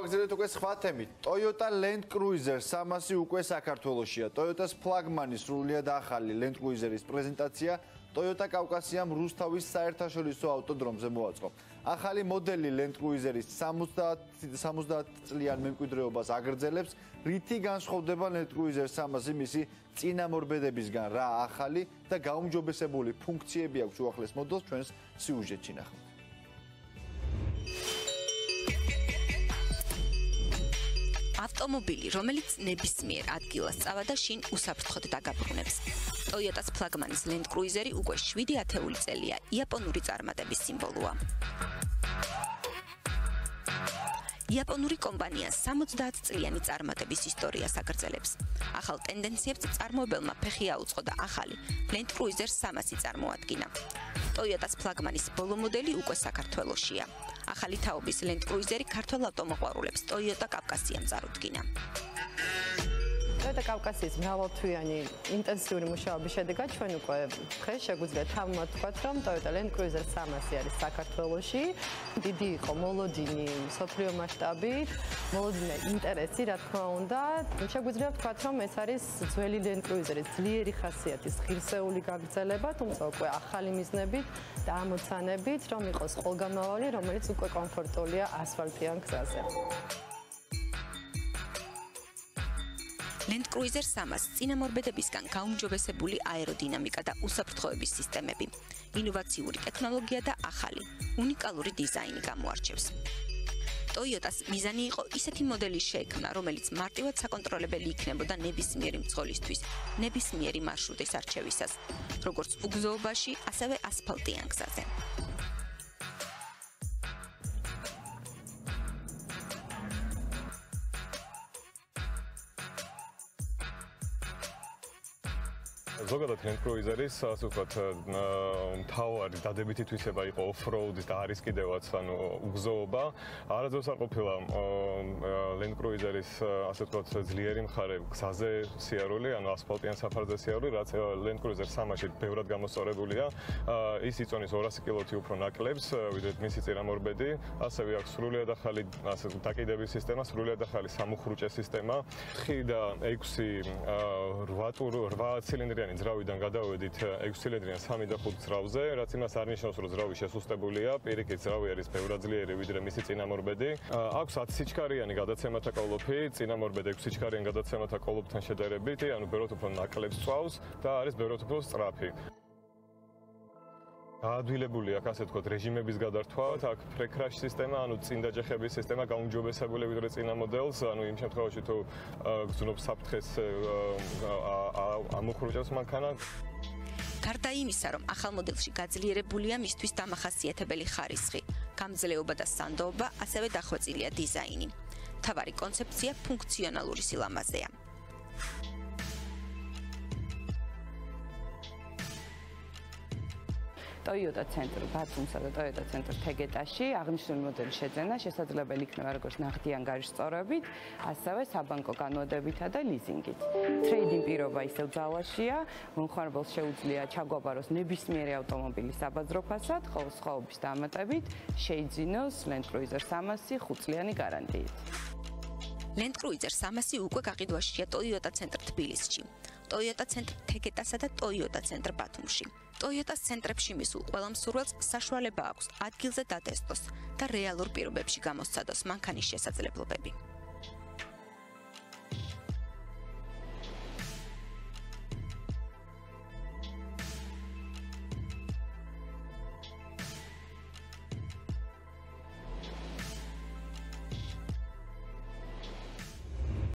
გავაგრძელებთ უკვე სხვა თემით. Toyota Land Cruiser 300 უკვე საქართველოშია. Toyota-ს ფლაგმანი სრულიად ახალი Land Cruiser-ის პრეზენტაცია Toyota კავკასიამ რუსთავის საერთაშორისო ავტოდრომზე მოაწყო. ახალი მოდელი Land Cruiser-ის 70 წლიან მემკვიდრეობას აგრძელებს, რითი განსხვავდება Land Cruiser 300 მისი წინამორბედებისგან, რა ახალი და გაუმჯობესებული ფუნქციები აქვს უახლეს მოდელს ჩვენს სიუჟეტში ნახავთ. ავტომობილი, რომელიც ნებისმიერ ადგილას წავა და შინ უსაფრთხოდ დაგაბრუნებს. Toyota-ს ფლაგმანის Land Cruiser-ი უკვე 7 ათეული წელია იაპონური წარმატების სიმბოლოა. იაპონური კომპანია 70 წლიანი წარმატების ისტორიას აგრძელებს. ახალ ტენდენციებს წარმოებელმა ფეხი აუწყო და ახალი Land Cruiser 300 წარმოადგინა. Toyota-ს ფლაგმანის ბოლო მოდელი უკვე საქართველოშია. ახალი თაობის Land Cruiser-ი ქართველ ავტომოყვარულებს Toyota კავკასიამ წარუდგინა. Toyota კავკასიის მრავალთვიანი ინტენსიური მუშაობის შედეგად ჩვენ უკვე დღეს შეგვიძლია თავმოთ ვთქვათ, რომ Toyota Land Cruiser 300 არის საქართველოში. დიდი იყო მოლოდინი მსოფლიო მასშტაბით, მოლოდინა ინტერესი, რა თქმა უნდა. შეგვიძლია ვთქვათ, რომ ეს არის ძველი Land Cruiser-ის ძლიერი ხასიათის ღირსეული გაგრძელება, თუმცა უკვე ახალი მიზნებით და ამოცანებით, რომ იყოს ყველგამავალი, რომელიც უკვე კომფორტულია ასფალტიან გზაზე. Land Cruiser 300 წინამორბედებისგან გაუმჯობესებული აეროდინამიკა და უსაფრთხოების სისტემები, ინოვაციური ტექნოლოგია და ახალი, უნიკალური დიზაინი გამოარჩევს. Toyota-ს მიზანი იყო ისეთი მოდელის შექმნა, რომელიც მარტივად საკონტროლებელი იქნებოდა ნებისმიერი მძღოლისთვის, ნებისმიერი მარშრუტის არჩევისას, როგორც უგზოობაში, ასევე ასფალტიან გზაზე. ზოგადად Land Cruiser-ის ასე ვთქვათ, მთავარი დადებითი თვისება იყო off-road და არის კიდევაც ანუ უგზოობა. არაძვეს არ ყოფილა Land Cruiser-ის ასე ვთქვათ ძლიერი მხარე გზაზე სიარული, ანუ ასფალტიან საფარზე სიარული, რაც Land Cruiser 300-ში ბევრად გამოსწორებულია. ის იწონის 200 კილოთი უფრო ნაკლებს, ვიდრე მისი წინამორბედი. ასევე აქვს სრულიად ახალი ასე დაკიდების სისტემა, სრულიად ახალი სამუხრუჭე სისტემა. 9 და 8 ცილინდრიანი ძრავიდან გადავედით 6 ცილინდრიან 3 და 5 ძრავზე, რაც იმას არ ნიშნავს, რომ ძრავი შესუსტებულია, პირიქით ძრავი არის ბევრად ძლიერი, ვიდრე მისი წინამორბედი. აქვს 10 სიჩქარიანი გადაცემათა კოლოფი, წინამორბედი 6 სიჩქარიან გადაცემათა კოლოფთან შედარებით, ანუ ბევრად უფრო ნაკლებს წვავს და არის ბევრად უფრო სწრაფი. Advilებული აქ ასე ვთქვათ რეჟიმების გადართვა, აქ ფრეკრაშ სისტემა, ანუ წინდაჯახების სისტემა გაუმჯობესებული ვიდრე წინა მოდელს, ანუ იმ შემთხვევაში თუ გრძნობს საფრთხეს ამოხრუჭავს მანქანა. გარდა იმისა, რომ ახალ მოდელში გაძლიერებულია მისთვის დამახასიათებელი ხარისხი, გამძლეობა და სანდოობა, ასევე დახვეწილია დიზაინი. მთავარი კონცეფცია ფუნქციონალური სილამაზეა. Toyota ცენტრ ბათუმსა და Toyota ცენტრ თეგეტაში აღნიშნული მოდელის შეძენა შესაძლებელი იქნება როგორც ნაღდიან გარშწორებით, ასევე საბანკო განმადებითა და ლიზინგით. Ტრეიდინგ პირობა ისევ ძალაშია, მომხმარებელს შეუძლია ჩაგვაბაროს ნებისმიერი ავტომობილი საბაზრო ფასად, ხოლო სხვაობის დამატებით შეიძინოს Land Cruiser 300 5-წლიანი გარანტიით. Land Cruiser 300 უკვე გაყიდვაშია Toyota ცენტრ თბილისში, Toyota ცენტრ თეგეტასა და Toyota ცენტრ ბათუმში. Toyota-ს ცენტრებში მისულ ყველა მსურველს საშუალება აქვს ადგილზე დატესტოს და რეალურ პირობებში გამოსცადოს მანქანის შესაძლებლობები.